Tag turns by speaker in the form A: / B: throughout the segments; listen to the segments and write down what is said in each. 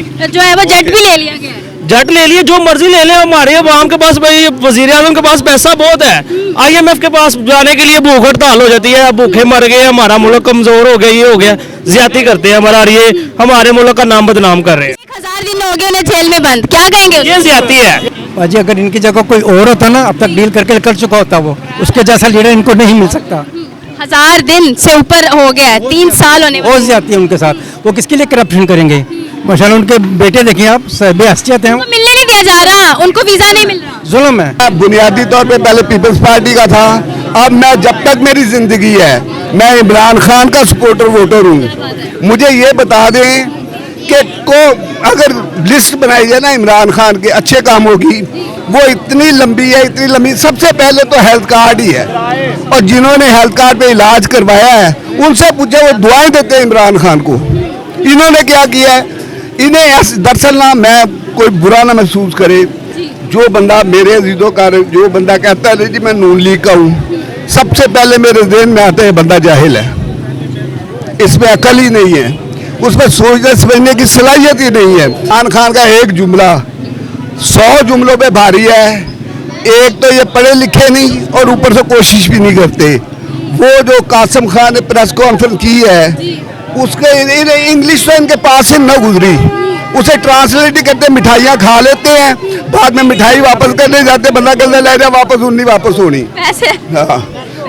A: जो है वो जेट भी ले लिया गया है।
B: जेट ले लिए, जो मर्जी ले लें, हमारे अवाम के पास भाई वजीर आजम के पास पैसा बहुत है। IMF के पास जाने के लिए भूख हड़ताल हो जाती है, भूखे मर गए, हमारा मुल्क कमजोर हो गया, ये हो गया, ज्यादती करते हैं हमारा, ये हमारे मुल्क का नाम बदनाम कर रहे हैं।
A: 1000 दिन हो गए उन्हें जेल में बंद, क्या कहेंगे?
B: ये ज्यादती है
C: बाजी। अगर इनकी जगह कोई और होता ना, अब तक डील करके कर चुका होता, वो उसके जैसा लीडर इनको नहीं मिल सकता।
A: 1000 दिन से ऊपर हो गया है, 3 साल होने
C: बहुत ज्यादा है उनके साथ। वो किसके लिए करप्शन करेंगे? माशाल्लाह उनके बेटे देखिए आप, बेहसियत हैं।
A: उनको मिलने नहीं दिया जा रहा, उनको वीजा नहीं मिल रहा।
C: जुल्म है।
D: बुनियादी तौर पे पहले पीपल्स पार्टी का था, अब मैं जब तक मेरी जिंदगी है मैं इमरान खान का सपोर्टर वोटर हूँ। मुझे ये बता दें कि को अगर लिस्ट बनाई जाए ना इमरान खान के अच्छे कामों की, वो इतनी लंबी है, इतनी लंबी। सबसे पहले तो हेल्थ कार्ड ही है, और जिन्होंने हेल्थ कार्ड पे इलाज करवाया है उनसे पूछे, वो दुआएं देते हैं इमरान खान को। इन्होंने क्या किया है? इन्हें दरअसल ना, मैं कोई बुरा ना महसूस करे, जो बंदा मेरे अजीजों का, जो बंदा कहता है जी मैं नून लीग का हूँ, सबसे पहले मेरे ज़हन में आता है बंदा जाहिल है, इसमें अकल ही नहीं है, उसमें सोचने समझने की सलाहियत ही नहीं है। इमरान खान का एक जुमला 100 जुमलों पे भारी है। एक तो ये पढ़े लिखे नहीं और ऊपर से कोशिश भी नहीं करते। वो जो कासिम खान ने प्रेस कॉन्फ्रेंस की है, उसके इंग्लिश तो इनके पास से न गुजरी, उसे ट्रांसलेट ही करते, मिठाइयाँ खा लेते हैं, बाद में मिठाई वापस करने जाते, बंदा कहते ले जाए वापस, उन्नी वापस होनी। हाँ,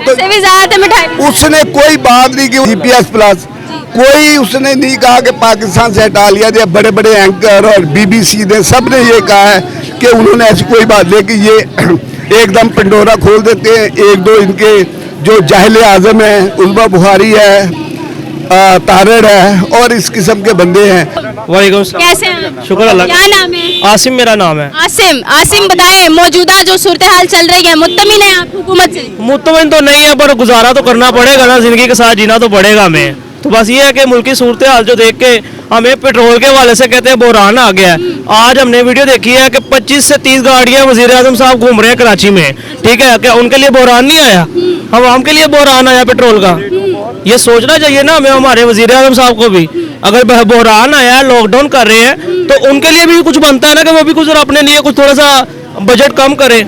D: तो
A: भी ज्यादा मिठाई
D: उसने कोई बात नहीं की। GPS प्लस कोई उसने नहीं कहा कि पाकिस्तान से हटा लिया जाए। बड़े बड़े एंकर और BBC ने सब ने ये कहा है कि उन्होंने ऐसी कोई बात नहीं कि ये एकदम पंडोरा खोल देते हैं। एक दो इनके जो जाहिल आजम है, उल्बा बुखारी है, तारड़ है, और इस किस्म के बंदे हैं।
B: वालेकुम
A: कैसे हैं?
B: शुक्र अल्लाह।
A: क्या नाम है?
B: आसिम मेरा नाम है।
A: आसिम बताएं, मौजूदा जो सूरत हाल चल रही है, मुत्तमिन है आप हुकूमत से?
B: मुतमिन तो नहीं है, पर गुजारा तो करना पड़ेगा ना, जिंदगी के साथ जीना तो पड़ेगा हमें। तो बस ये है कि मुल्क की सूरत हाल जो देख के हमें पेट्रोल के हवाले से कहते हैं बहरान आ गया है। आज हमने वीडियो देखी है कि 25 से 30 गाड़ियां वजीर आजम साहब घूम रहे हैं कराची में, ठीक है, क्या उनके लिए बहरान नहीं आया? हम के लिए बहरान आया पेट्रोल का? ये सोचना चाहिए ना हमें, हमारे वजीर आजम साहब को भी। अगर बहरान आया है, लॉकडाउन कर रहे हैं, तो उनके लिए भी कुछ बनता है ना कि वो भी कुछ अपने लिए कुछ थोड़ा सा बजट कम करें,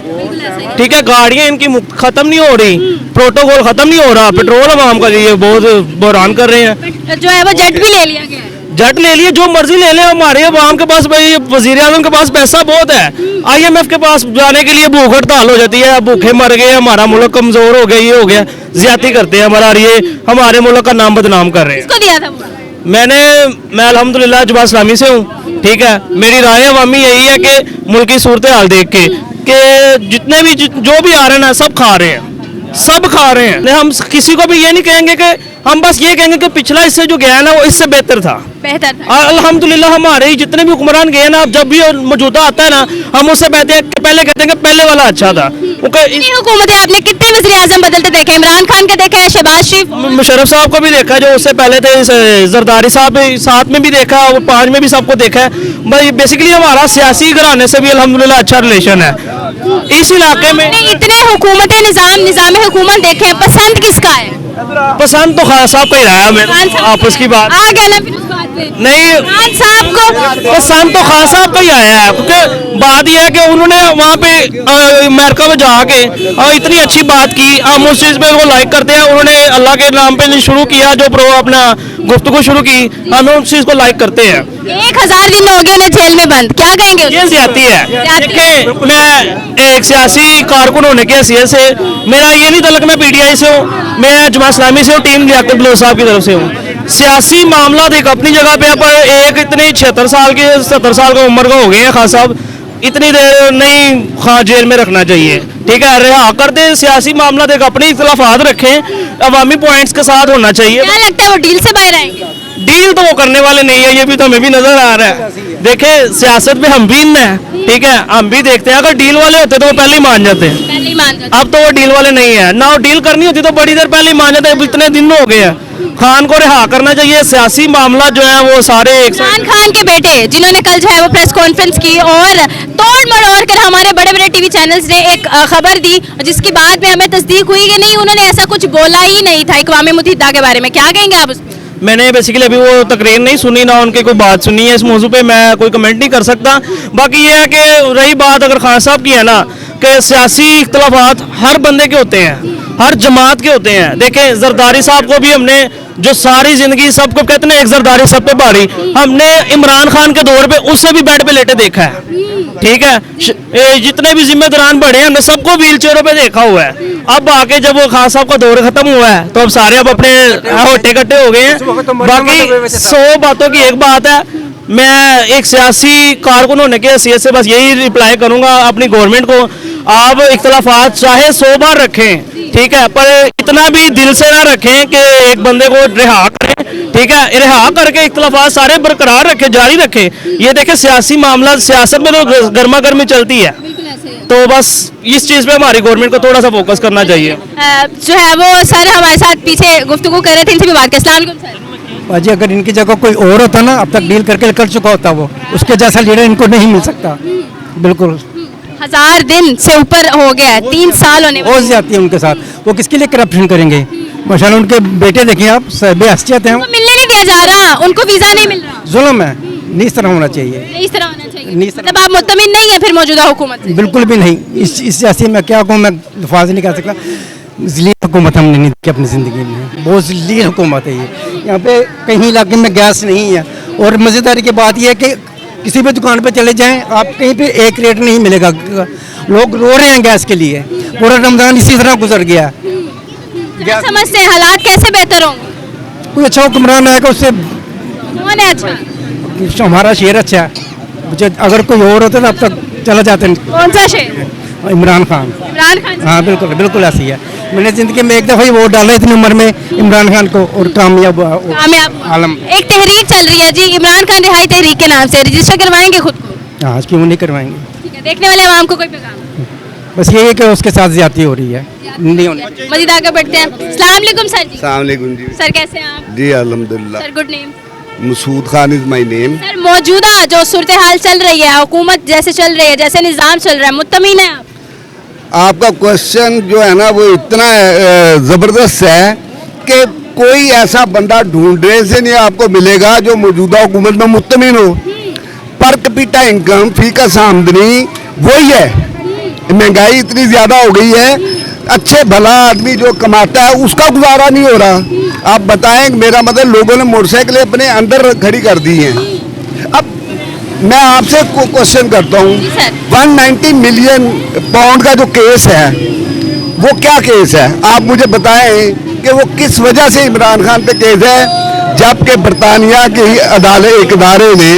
B: ठीक है। गाड़ियां इनकी खत्म नहीं हो रही, प्रोटोकॉल खत्म नहीं हो रहा, पेट्रोल अवाम का लिए बहुत बहरान कर रहे हैं।
A: जो है वो जेट भी ले लिया गया है।
B: जेट ले लिए, जो मर्जी ले लें, हमारे अवाम के पास भाई वजीर आजम के पास पैसा बहुत है। IMF के पास जाने के लिए भूख हड़ताल हो जाती है, भूखे मर गए, हमारा मुल्क कमजोर हो गया, ये हो गया, ज्यादती करते हैं हमारा, ये हमारे मुल्क का नाम बदनाम कर रहे हैं।
A: किसको दिया था वो?
B: मैं अल्हम्दुलिल्लाह जमात इस्लामी से हूँ, ठीक है। मेरी राय अवामी यही है कि मुल्क की सूरत हाल देख के कि जितने भी जो भी आ रहे हैं ना, सब खा रहे हैं, सब खा रहे हैं। हम किसी को भी ये नहीं कहेंगे कि, हम बस ये कहेंगे कि पिछला इससे जो गया है ना वो इससे बेहतर था। अल्हम्दुलिल्लाह हमारे जितने भी हुक्मरान गए ना, जब भी मौजूदा आता है ना, हम उससे पहले कहते हैं कि पहले वाला अच्छा था।
A: हुकूमतें आपने कितने वज़ीर आज़म बदलते देखे? इमरान खान का देखा है, शहबाज शरीफ,
B: मुशर्रफ साहब को भी देखा, जो उससे पहले थे जरदारी साहब 7 में भी देखा और 5 में भी सबको देखा है। भाई बेसिकली हमारा सियासी घराने से भी अल्हम्दुलिल्लाह अच्छा रिलेशन है इस इलाके में।
A: इतने हुकूमतें निज़ाम हुकूमत देखे हैं, पसंद किसका है?
B: पसंद तो खान साहब का ही रहा है, आपस की बात
A: आ गया ना फिर उस बात पे।
B: नहीं,
A: खान साहब को
B: पसंद तो खान साहब का ही आया है, क्योंकि बात यह है कि उन्होंने वहाँ पे अमेरिका में जाके इतनी अच्छी बात की, हम उस चीज़ पे वो लाइक करते हैं। उन्होंने अल्लाह के नाम पे शुरू किया, जो अपना गुफ्तगू शुरू की, हम उस चीज़ को लाइक करते हैं।
A: 1000 दिन हो गए उन्हें जेल में बंद, क्या कहेंगे?
B: ये ज्यादती है। देखिए, मैं एक सियासी कारकुन होने की हैसियत से, मेरा ये नहीं तलक मैं PTI से हूँ, मैं जमात इस्लामी से हूँ, टीम लियाकत बलोच साहब की तरफ से हूँ। सियासी मामला एक अपनी जगह पे, पर एक इतने 76 साल के 70 साल का उम्र का हो गए हैं खान साहब, इतनी देर नहीं खान जेल में रखना चाहिए, ठीक है। रिहा कर दे, सियासी मामला एक अपने इख्तलाफात रखें, अवामी पॉइंट्स के साथ होना चाहिए।
A: क्या लगता है वो डील से बाहर आएंगे?
B: डील तो वो करने वाले नहीं है, ये भी तो हमें भी नजर आ रहा है। देखे, सियासत में हम भी इन है, ठीक है, हम भी देखते हैं। अगर डील वाले होते तो वो पहले ही मान जाते हैं, अब तो वो डील वाले नहीं है ना। वो डील करनी होती तो बड़ी देर पहले ही मान जाते हैं, इतने दिन हो गए हैं। खान को रिहा करना चाहिए, सियासी मामला जो है वो सारे
A: इमरान खान के बेटे जिन्होंने कल जो है वो प्रेस कॉन्फ्रेंस की और तोड़ मरोड़ कर हमारे बड़े बड़े टीवी चैनल्स ने एक खबर दी, जिसकी बाद में हमें तस्दीक हुई कि नहीं, उन्होंने ऐसा कुछ बोला ही नहीं था अक़वाम मुत्तहिदा के बारे में। क्या कहेंगे आप?
B: मैंने बेसिकली अभी वो तकरीर नहीं सुनी ना उनकी कोई बात सुनी है, इस मौजू पे मैं कोई कमेंट नहीं कर सकता। बाकी ये है कि रही बात अगर खान साहब की है ना कि सियासी इख्तलाफात हर बंदे के होते हैं, हर जमात के होते हैं। देखें जरदारी साहब को भी हमने जो सारी जिंदगी सबको कहते हैं एक जरदारी सब पे भारी, हमने इमरान खान के दौर पे उससे भी बेड पे लेटे देखा है, ठीक है। जितने भी जिम्मेदारान बड़े हैं हमने सबको व्हील चेयरों पे देखा हुआ है। अब आके जब वो खान साहब का दौर खत्म हुआ है तो अब सारे अब अपने होटे कट्टे हो गए हैं। बाकी 100 बातों की एक बात है, मैं एक सियासी कारकुन होने के हैसियत से बस यही रिप्लाई करूंगा अपनी गवर्नमेंट को, आप इख्तलाफात चाहे 100 बार रखें, ठीक है, पर इतना भी दिल से ना रखें कि एक बंदे को रिहा करें, ठीक है। रिहा करके इख्तलाफात सारे बरकरार रखें, जारी रखें। ये देखें सियासी मामला सियासत में तो गर्मा गर्मी चलती है, तो बस इस चीज़ पे हमारी गवर्नमेंट को थोड़ा सा फोकस करना चाहिए।
A: जो है वो सर हमारे साथ पीछे गुफ्तगू कर रहे थे, इनसे भी बात करें। अस्सलाम वालेकुम सर।
C: बाजी अगर इनकी जगह कोई और होता ना अब तक डील करके कर चुका होता, वो उसके जैसा लीडर इनको नहीं मिल सकता। बिल्कुल
A: 1000 दिन से ऊपर हो गया है, 3 साल होने
C: हो जाती है उनके साथ, वो किसके लिए करप्शन करेंगे। माशाल्लाह उनके बेटे देखिए आप, बेहसियत हैं,
A: उनको मिलने नहीं दिया जा रहा, उनको वीजा नहीं मिल रहा।
C: जुल्म है, नहीं इस तरह होना चाहिए,
A: इस तरह होना चाहिए।
C: नहीं, इस तरह-
A: मतलब आप मुतमिन नहीं है फिर मौजूदा हुकूमत से?
C: बिल्कुल भी नहीं। इस सियासी में क्या कहूँ, मैं लफाज नहीं कर सकता। ज़लील हुकूमत हमने नहीं देखी अपनी ज़िंदगी में, बहुत ज़लील हुकूमत है ये। यहाँ पे कहीं इलाके में गैस नहीं है, और मज़ेदारी की बात यह है कि किसी भी दुकान पे चले जाएं आप कहीं पे एक रेट नहीं मिलेगा। लोग रो रहे हैं गैस के लिए, पूरा रमज़ान इसी तरह गुजर गया।
A: क्या समझते हैं हालात कैसे बेहतर होंगे?
C: कोई अच्छा हुक्मरान आएगा, उससे
A: कौन है अच्छा?
C: हमारा शेर अच्छा है। मुझे अगर कोई और होता तो अब तक चला जाते।
A: कौन सा शेर?
C: इमरान खान।
A: इमरान खान।
C: हाँ बिल्कुल बिल्कुल ऐसी है। मैंने जिंदगी में एक दफ़ा ही वोट डाला इतनी उम्र में इमरान खान को, और कामयाब आलम।
A: एक तहरीक चल रही है जी, इमरान खान रिहाई तहरीक के नाम से, रजिस्टर करवाएंगे खुद को?
C: आज क्यों नहीं करवाएंगे।
A: ठीक है, देखने वाले आवाम को कोई पैगाम?
C: बस ये है कि उसके साथ ज्यादती हो रही है, नहीं होनी।
A: मजीद आगे बढ़ते हैं। अस्सलाम वालेकुम सर जी।
D: अस्सलाम वालेकुम जी।
A: सर कैसे हैं आप?
D: जी अल्हम्दुलिल्लाह।
A: Sir good name?
D: Masood Khan is my name.
A: Sir मौजूदा जो सूरत हाल चल रही है, हुकूमत जैसे चल रही है, जैसे निज़ाम चल रहा है, मुत्तमीन है आप?
D: आपका क्वेश्चन जो है ना वो इतना ज़बरदस्त है कि कोई ऐसा बंदा ढूंढने से नहीं आपको मिलेगा जो मौजूदा हुकूमत में मुत्तमीन हो। पर कैपिटा इनकम, फी का आमदनी वही है, महंगाई इतनी ज़्यादा हो गई है, अच्छे भला आदमी जो कमाता है उसका गुजारा नहीं हो रहा। आप बताएं, मेरा मतलब लोगों ने मोटरसाइकिलें अपने अंदर खड़ी कर दी हैं। अब मैं आपसे क्वेश्चन करता हूँ, 190 मिलियन पाउंड का जो केस है वो क्या केस है? आप मुझे बताएं कि वो किस वजह से इमरान खान पे केस है, जबकि बरतानिया के ही अदालत एक इदारे ने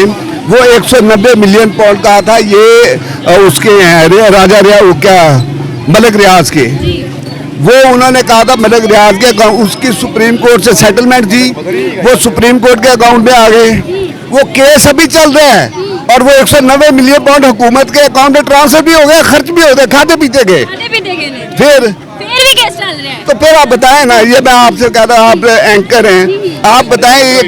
D: वो 190 मिलियन पाउंड कहा था, ये उसके हैं राजा रिया, वो क्या मलिक रियाज के, वो उन्होंने कहा था मलिक रियाज के अकाउंट, उसकी सुप्रीम कोर्ट से सेटलमेंट थी, वो सुप्रीम कोर्ट के अकाउंट में आ गए। वो केस अभी चल रहा है और वो 190 मिलियन पाउंड हुकूमत के अकाउंट में ट्रांसफर भी हो गया, खर्च भी हो गए, खाते पीते गए। फिर
A: भी केस चल रहा है।
D: तो फिर आप बताएं ना, ये मैं आपसे कह रहा हूँ, आप एंकर हैं, आप बताएं ये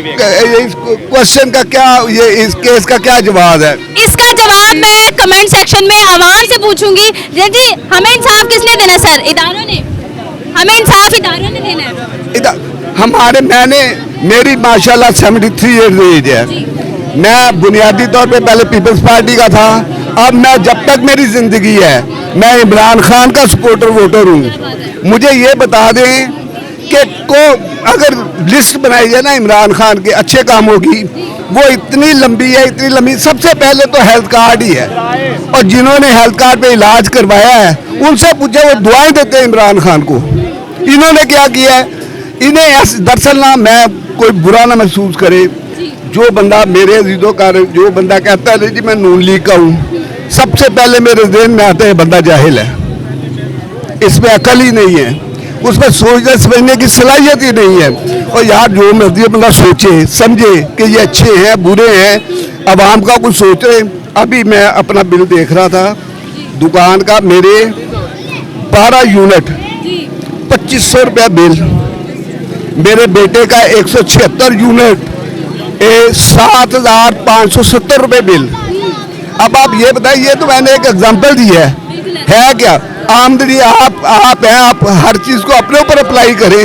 D: इस क्वेश्चन का क्या, ये इस केस का क्या जवाब है?
A: इसका जवाब मैं कमेंट सेक्शन में आवाम से पूछूंगी। जी हमें इंसाफ किसने देना सर? इदारों ने? हमें इंसाफ इदारों ने देना है?
D: हमारे मेरी माशाल्लाह 73 ईयर्स एज है। मैं बुनियादी तौर पे पहले पीपल्स पार्टी का था, अब मैं जब तक मेरी जिंदगी है मैं इमरान खान का सपोर्टर वोटर हूँ। मुझे ये बता दें कि अगर लिस्ट बनाई जाए ना इमरान खान के अच्छे कामों की, वो इतनी लंबी है, इतनी लंबी। सबसे पहले तो हेल्थ कार्ड ही है, और जिन्होंने हेल्थ कार्ड पे इलाज करवाया है उनसे पूछे, वो दुआएं देते हैं इमरान खान को। इन्होंने क्या किया है? इन्हें दरअसल ना, मैं कोई बुरा ना महसूस करे, जो बंदा मेरे अजीजों का, जो बंदा कहता है जी मैं नून लीग का हूँ, सबसे पहले मेरे ज़हन में आता है बंदा जाहिल है, इसमें अकल ही नहीं है, उसमें सोचने समझने की सलाहियत ही नहीं है। और यार जो मर्जी बंदा सोचे समझे कि ये अच्छे हैं बुरे हैं, आवाम का कुछ सोचे। अभी मैं अपना बिल देख रहा था दुकान का, मेरे 12 यूनिट 2500 रुपया बिल, मेरे बेटे का 176 यूनिट 7570 रुपये बिल। अब आप ये बताइए, तो मैंने एक एग्जांपल दी है क्या? आमदनी आप हैं, आप हर चीज को अपने ऊपर अप्लाई करें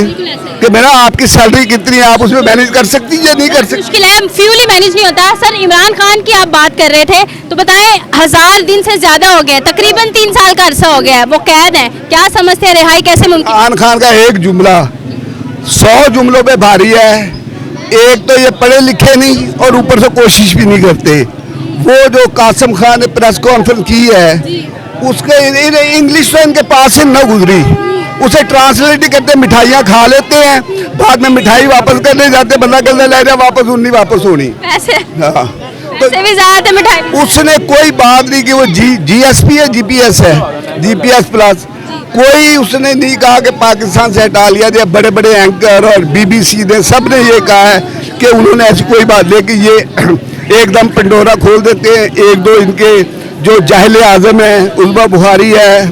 D: कि मेरा आपकी सैलरी कितनी है, आप उसमें मैनेज कर सकती है या नहीं कर सकती।
A: मुश्किल है, फ्यूल ही मैनेज नहीं होता। सर इमरान खान की आप बात कर रहे थे, तो बताएं 1000 दिन से ज्यादा हो गया, तकरीबन 3 साल का अरसा हो गया है, वो कैद है, क्या समझते हैं रिहाई कैसे मुमकिन?
D: इमरान खान का एक जुमला 100 जुमलों पे भारी है। एक तो ये पढ़े लिखे नहीं और ऊपर से कोशिश भी नहीं करते। वो जो कासिम खान ने प्रेस कॉन्फ्रेंस की है उसके इंग्लिश तो इनके पास से न गुजरी, उसे ट्रांसलेट करते, मिठाइयाँ खा लेते हैं, बाद में मिठाई वापस करने जाते, बंदा कहते ले जा वापस नहीं वापस होनी।
A: पैसे
D: हाँ,
A: पैसे भी ज्यादा मिठाई।
D: उसने कोई बात नहीं कि वो जीएसपी है, जीपीएस है, जीपीएस प्लस, कोई उसने नहीं कहा कि पाकिस्तान से हटा लिया जाए। बड़े बड़े एंकर और बीबीसी ने सब ने ये कहा है कि उन्होंने ऐसी कोई बात नहीं कि ये एकदम पंडोरा खोल देते हैं। एक दो इनके जो जाहिल आजम है, उल्मा बुखारी है,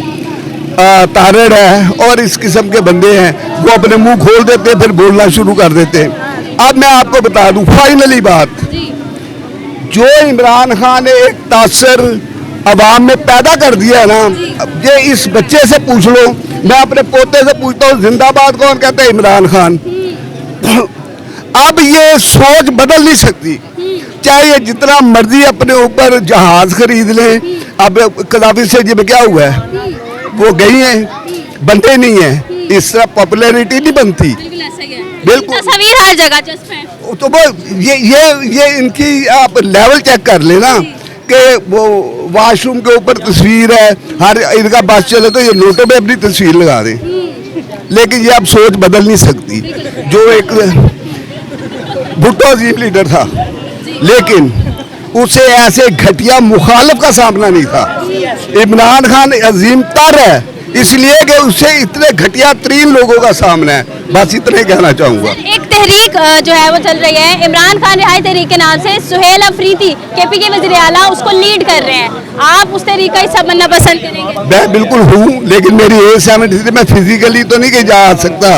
D: तारड़ है और इस किस्म के बंदे हैं, वो अपने मुंह खोल देते हैं फिर बोलना शुरू कर देते हैं। अब मैं आपको बता दूं फाइनली बात, जो इमरान खान ने एक तासर अवाम में पैदा कर दिया है ना, ये इस बच्चे से पूछ लो, मैं अपने पोते से पूछता हूँ जिंदाबाद कौन कहता है? इमरान खान। अब ये सोच बदल नहीं सकती, चाहे ये जितना मर्जी अपने ऊपर जहाज खरीद ले। अब कदाफी से जी में क्या हुआ है, वो गई हैं, बनते नहीं है, इस तरह पॉपुलैरिटी नहीं बनती। बिल्कुल
A: तस्वीर हर जगह जस्ट है।
D: तो वो ये इनकी आप लेवल चेक कर लेना कि वो वॉशरूम के ऊपर तस्वीर है, हर इनका बस चले तो ये नोटों पे अपनी तस्वीर लगा दें, लेकिन ये अब सोच बदल नहीं सकती। जो एक भुट्टो अजीम लीडर था, लेकिन उसे ऐसे घटिया मुखालिफ का सामना नहीं था। इमरान खान अजीम तर है इसलिए कि उसे इतने घटिया तरीन लोगों का सामना है, बस इतने कहना चाहूँगा।
A: एक तहरीक जो है वो चल रही है, इमरान खान रिहाई तहरीक के नाम से। सुहेल अफरीदी केपी के वज़ीर आला उसको लीड कर रहे हैं, आप उस तहरीक का हिस्सा बनना पसंद करेंगे?
D: मैं बिल्कुल हूँ, लेकिन मेरी एज 73, मैं फिजिकली तो नहीं जा सकता।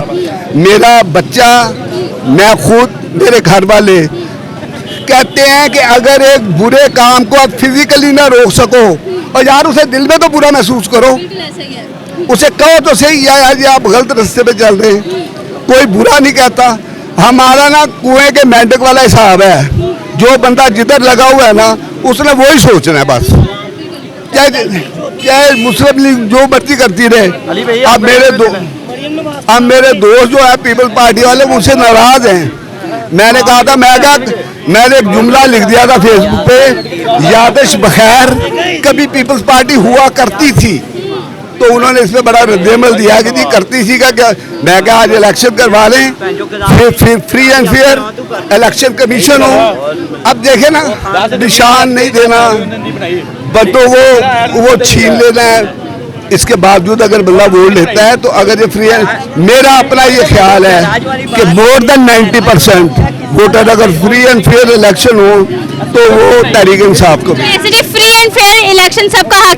D: मेरा बच्चा, मैं खुद, मेरे घर वाले कहते हैं कि अगर एक बुरे काम को आप फिजिकली ना रोक सको, और यार उसे दिल में तो बुरा महसूस करो, उसे कहो तो सही यार ये आप गलत रास्ते पे चल रहे हैं। कोई बुरा नहीं कहता। हमारा ना कुएं के मेंढक वाला हिसाब है, जो बंदा जिधर लगा हुआ है ना उसने वही सोचना है बस, चाहे मुस्लिम लीग जो मर्जी करती रहे। अब मेरे दोस्त जो है पीपल्स पार्टी वाले मुझसे नाराज हैं। मैंने कहा था, मैंने एक जुमला लिख दिया था फेसबुक पे, यादश बखैर कभी पीपल्स पार्टी हुआ करती थी, तो उन्होंने इसमें बड़ा रद्दअमल दिया कि जी करती थी का क्या। मैं क्या आज इलेक्शन करवा लें, फिर free and fair election commission हो। अब देखे ना, निशान नहीं देना, बंदों वो छीन लेना है। इसके बावजूद अगर बंदा वोट लेता है तो अगर ये फ्री है, मेरा अपना ये ख्याल है कि मोर देन 90% वोटर अगर फ्री एंड फेयर इलेक्शन हो तो वो तहरीक इंसाफ को।
A: फ्री एंड फेयर इलेक्शन सबका हक है।